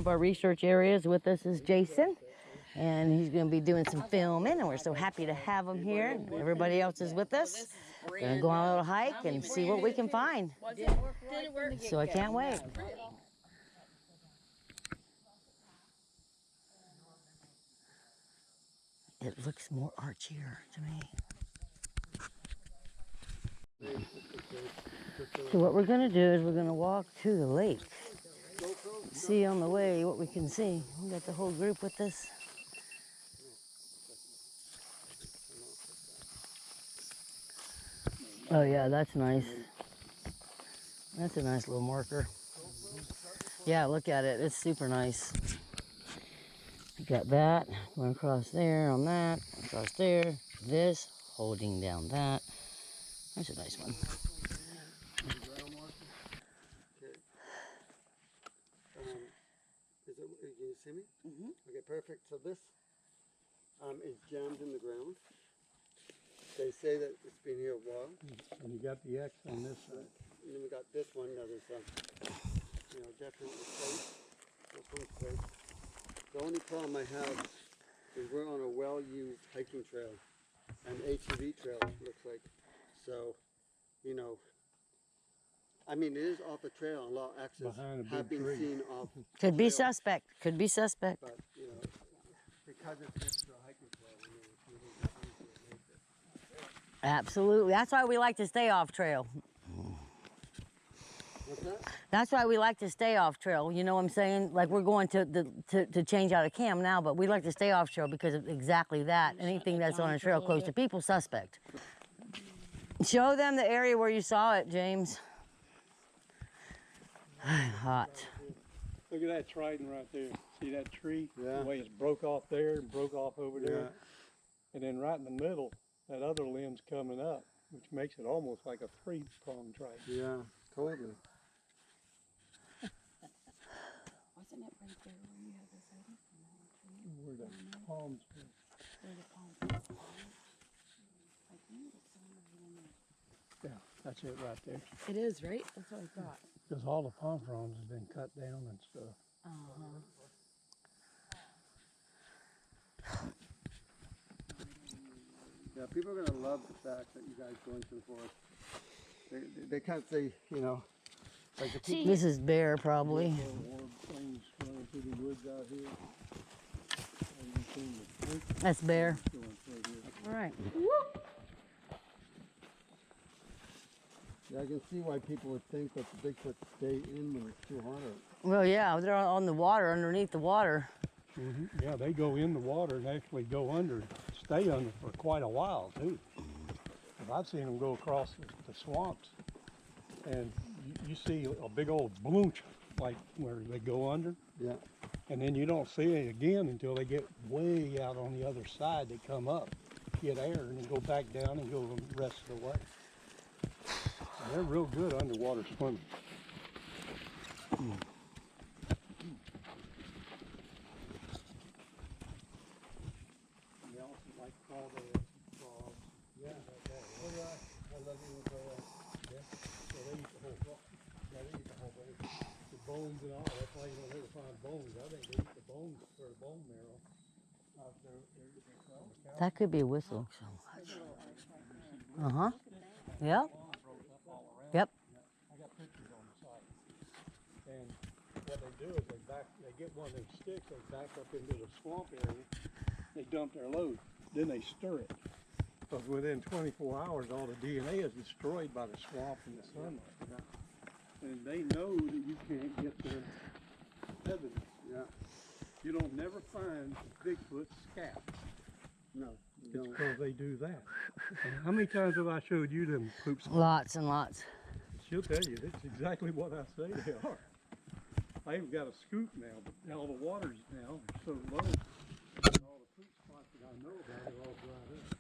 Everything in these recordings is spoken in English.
our research areas. With us is Jason, and he's going to be doing some filming, and we're so happy to have him here. Everybody else is with us. We're going to go on a little hike and see what we can find. So I can't wait. It looks more archier to me. So what we're going to do is we're going to walk to the lake. See on the way what we can see. We got the whole group with us. Oh yeah, that's nice. That's a nice little marker. Yeah, look at it. It's super nice. You got that going across there on that, across there. This holding down that. That's a nice one. Can you see me? Mm-hmm. Okay, perfect. So this is jammed in the ground. They say that it's been here a while. And you got the X on this side. And then we got this one that is, definitely safe. This one's safe. The only problem I have is we're on a well-used hiking trail, an ATV trail, it looks like. So, I mean, it is off the trail, and a lot of accidents have been seen off. Could be suspect. Could be suspect. But, because it's next to a hiking trail, it's really easy to make it. Absolutely. That's why we like to stay off trail. What's that? That's why we like to stay off trail. You know what I'm saying? Like we're going to change out of cam now, but we like to stay off trail because of exactly that. Anything that's on a trail close to people, suspect. Show them the area where you saw it, James. Hot. Look at that trident right there. See that tree? Yeah. The way it's broke off there and broke off over there. Yeah. And then right in the middle, that other limb's coming up, which makes it almost like a three-pronged trident. Yeah, totally. Wasn't it right there where you had this item? Where the palms were. Where the palms were. I think it's somewhere in there. Yeah, that's it right there. It is, right? That's what I thought. Because all the palm fronds have been cut down and stuff. Yeah, people are going to love the fact that you guys go into the forest. They can't say, like the people. This is bear, probably. Orb things running through the woods out here. That's bear. All right. Yeah, I can see why people would think that the Bigfoot stay in when it's too hot out. Well, yeah, they're on the water, underneath the water. Mm-hmm. Yeah, they go in the water and actually go under, stay under for quite a while too. I've seen them go across the swamps, and you see a big old bloonch, like where they go under. Yeah. And then you don't see it again until they get way out on the other side. They come up, get air, and then go back down and go the rest of the way. And they're real good underwater swimming. They also like crawdads, frogs. Yeah, oh yeah, I love you with yeah. So they eat the whole frog. Yeah, they eat the whole thing. The bones and all. That's why you don't ever find bones. I think they eat the bones for the bone marrow. That could be a whistle. Uh-huh. Yep. Yep. I got pictures on the site. And what they do is they get one of them sticks, they back up into the swamp area, they dump their load, then they stir it. Because within 24 hours, all the DNA is destroyed by the swamp and the sunlight. And they know that you can't get their evidence. Yeah. You don't never find Bigfoot scat. No. It's because they do that. And how many times have I showed you them poop spots? Lots and lots. She'll tell you, that's exactly what I say they are. I even got a scoop now, but all the waters now are so low, and all the poop spots that I know about are all dried up.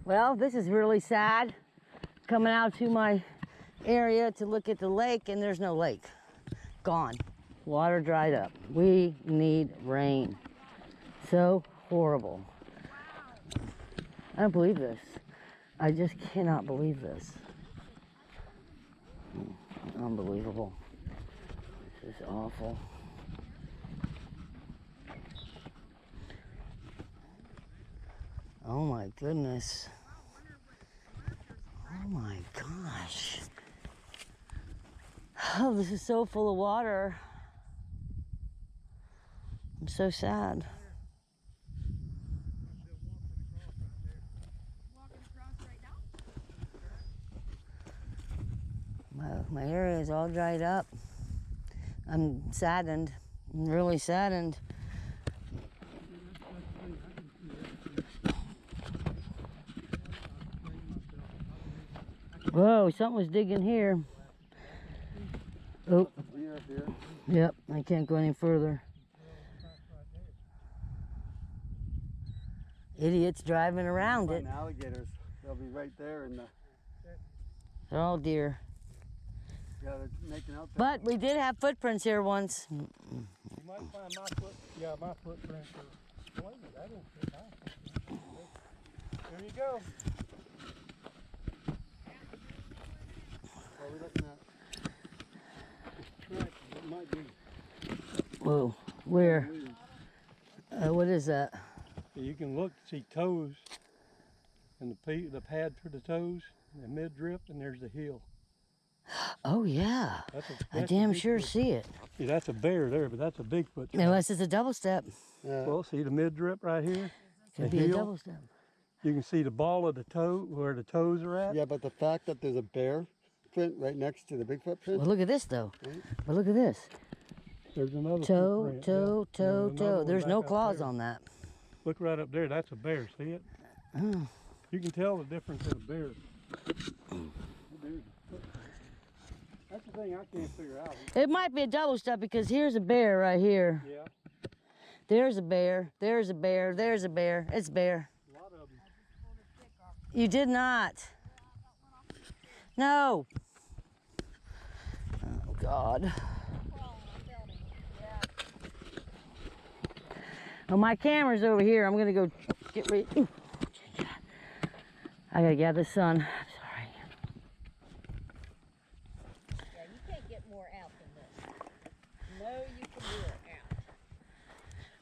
Well, this is really sad. Coming out to my area to look at the lake, and there's no lake. Gone. Water dried up. We need rain. So horrible. I don't believe this. I just cannot believe this. Unbelievable. This is awful. Oh my goodness. Oh my gosh. Oh, this is so full of water. I'm so sad. My area is all dried up. I'm saddened. I'm really saddened. Whoa, something was digging here. Oh. Deer here. Yep, I can't go any further. Idiots driving around it. Alligators. They'll be right there in the. They're all deer. Yeah, they're making out there. But we did have footprints here once. You might find my footprints are exploded. I don't think There you go. What are we looking at? Tracks. It might be. Whoa, where? What is that? You can look, see toes, and the pad for the toes, and the mid-drip, and there's the heel. Oh yeah, I That's a damn sure Bigfoot. see it. Yeah, that's a bear there, but that's a Bigfoot. Unless it's a double step. Yeah. Well, see the mid-drip right here? Could The be a heel? double step. You can see the ball of the toe, where the toes are at. Yeah, but the fact that there's a bear print right next to the Bigfoot print. Well, look at this though. Right. But look at this. There's another Toe, footprint, toe, yeah. toe, There's another toe. one There's back no up claws there. on that. Look right up there, that's a bear, see it? Oh. You can tell the difference in a bear. That's the thing I can't figure out. It might be a double step because here's a bear right here. Yeah, There's a bear. There's a bear. There's a bear. It's bear. a lot of them. You did not. No. Oh God. Oh, my camera's over here. I'm gonna go get ready. Ooh. I gotta gather the sun. I'm sorry. Yeah, you can't get more out than this. No, you can do it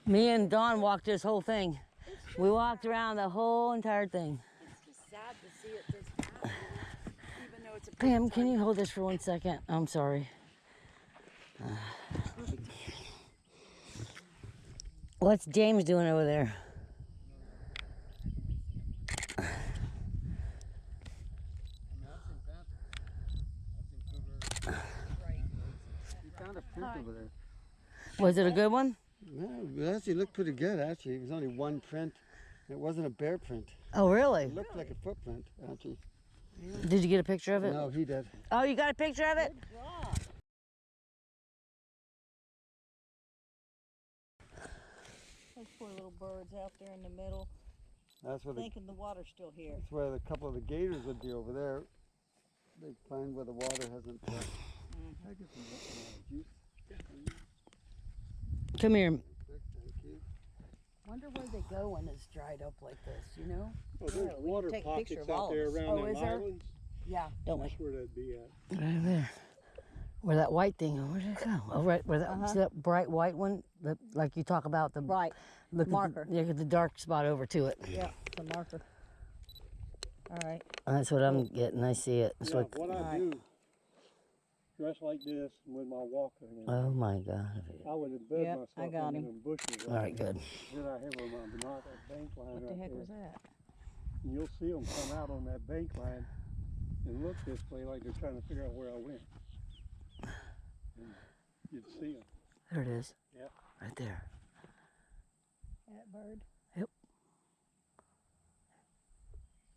out. Me and Dawn walked this whole thing. We walked around the whole entire thing. It's just sad to see it this bad, even though it's a Pam, can you hold this for 1 second? I'm sorry. What's James doing over there? You found a print over there. Was it a good one? No, it actually looked pretty good, actually. It was only one print. It wasn't a bear print. Oh, really? It looked like a footprint, actually. Did you get a picture of it? No, he did. Oh, you got a picture of it? Those poor little birds out there in the middle, That's where the, thinking the water's still here. that's where a couple of the gators would be over there. They find where the water hasn't. I get some juice. Come here. Thank you. Wonder where they go when it's dried up like this, you know? Oh, there's Yeah, we water can take a picture pockets of all out there of us. around Oh, them is there? islands. Yeah. Don't we? That's where that'd be at. Right there. Where that white thing, where did it go? Oh, right, where that, see that bright white one? The, like you talk about the Right, look marker. At the, the dark spot over to it. Yeah, the marker. All right. That's what I'm getting. I see it. It's Yeah, like, what I Alright. do, dress like this and with my walker, and oh my God. I would embed Yep, myself I got in him. them bushes. All right, good. Then I have my binocular bank line What the right heck there. was that? And you'll see them come out on that bank line and look this way like they're trying to figure out where I went. And you'd see them. There it is. Yeah. Right there. That bird?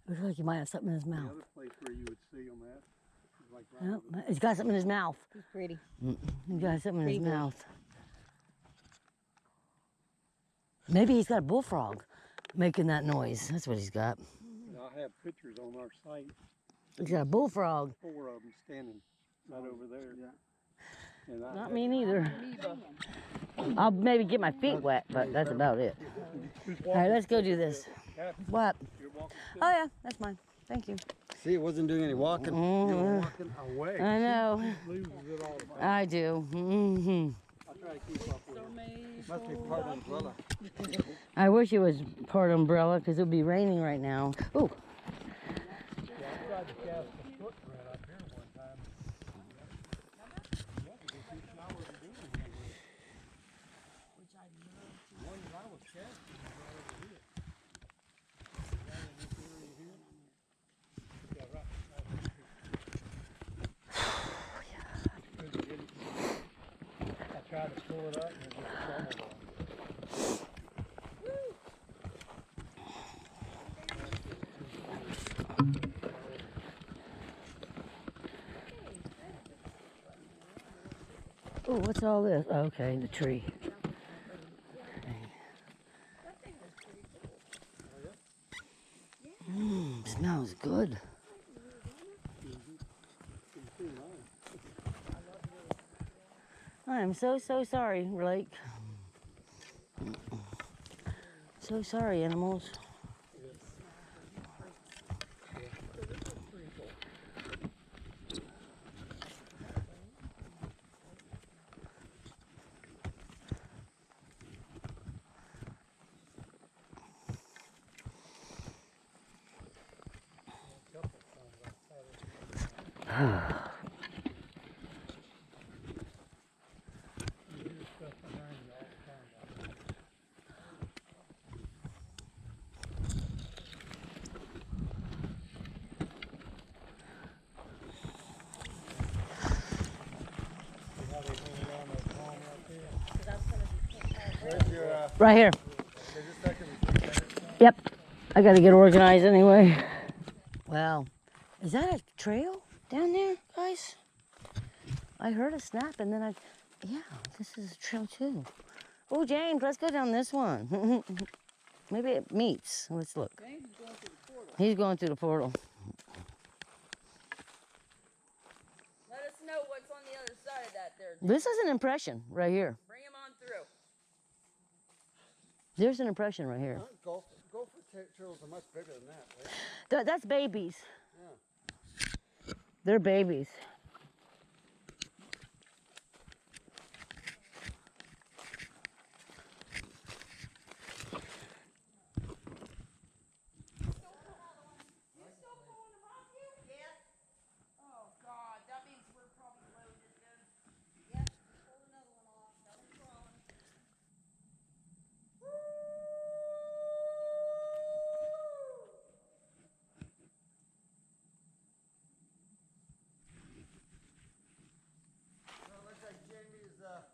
It looks like he might have something in his The mouth. other place where you would see them at is like right Yep, he's got something in his mouth. He's pretty. He's got something in his Pretty good. mouth. Maybe he's got a bullfrog making that noise. That's what he's got. I I have pictures on our site. It's got a bullfrog. 4 of them standing right over there. Yeah. And Not me neither. I'll maybe get my feet wet, but that's about it. All right, let's go do this. What? You're walking Oh yeah, that's mine. Thank you. See, it wasn't doing any walking. You were walking away. I know. loses it all the time. I do. I try to keep up with it. Must be part umbrella. I wish it was part umbrella because it would be raining right now. Ooh. Yeah, I tried to cast a footprint up here one time. Yeah, because he flowers are doing it. Which I love. The one that I was casting was right over here. Right in this area here. Yeah, right. Couldn't get it. I tried to pull it up and it just crumbled on me. Oh, what's all this? Okay, the tree. Smells good. I am so sorry, Blake. So sorry, animals. Right here. Yep. I gotta get organized anyway. Wow. Is that a trail down there, guys? I heard a snap and then yeah, this is a trail too. Oh, James, let's go down this one. Maybe it meets. Let's look. James is going through the portal. He's going through the portal. Let us know what's on the other side of that there. This is an impression right here. Bring him on through. There's an impression right here. Gopher turtles are much bigger than that, right? That's babies. Yeah. They're babies.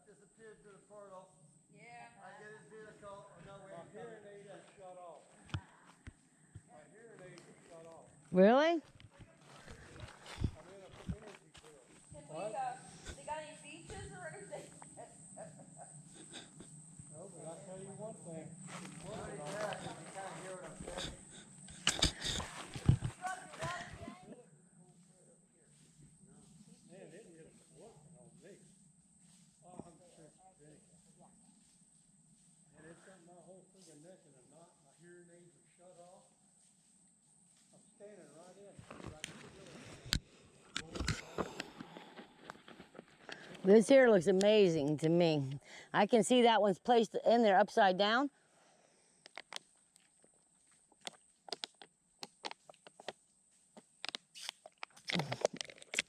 Disappeared through the portal. Yeah. I get his vehicle. Oh, no, wait. My hearing aid is shut off. My hearing aid is shut off. Really? I'm in a energy field. They got any beaches or anything? No, but I'll tell you one thing. It's working on Yeah, you can kind of hear what I'm saying. Man, it is working on me. 100% convinced. And it's got my whole freaking neck in a knot. My hearing aids are shut off. I'm standing right in. This here looks amazing to me. I can see that one's placed in there upside down.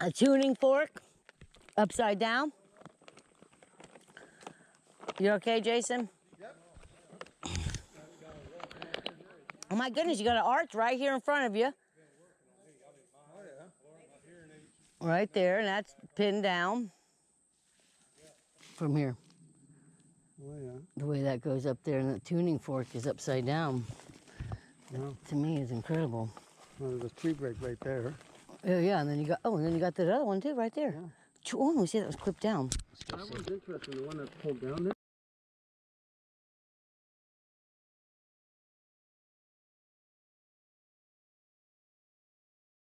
A tuning fork upside down. You okay, Jason? Yep. Oh my goodness, you got an arch right here in front of you. Oh, yeah. Right there, and that's pinned down from here. Oh, yeah. The way that goes up there, and the tuning fork is upside down. Well, To me, is incredible. well, there's a tree break right there. Yeah, and then you got and then you got that other one too, right there. Yeah. Oh, we see that was clipped down. That one's interesting, the one that's pulled down there.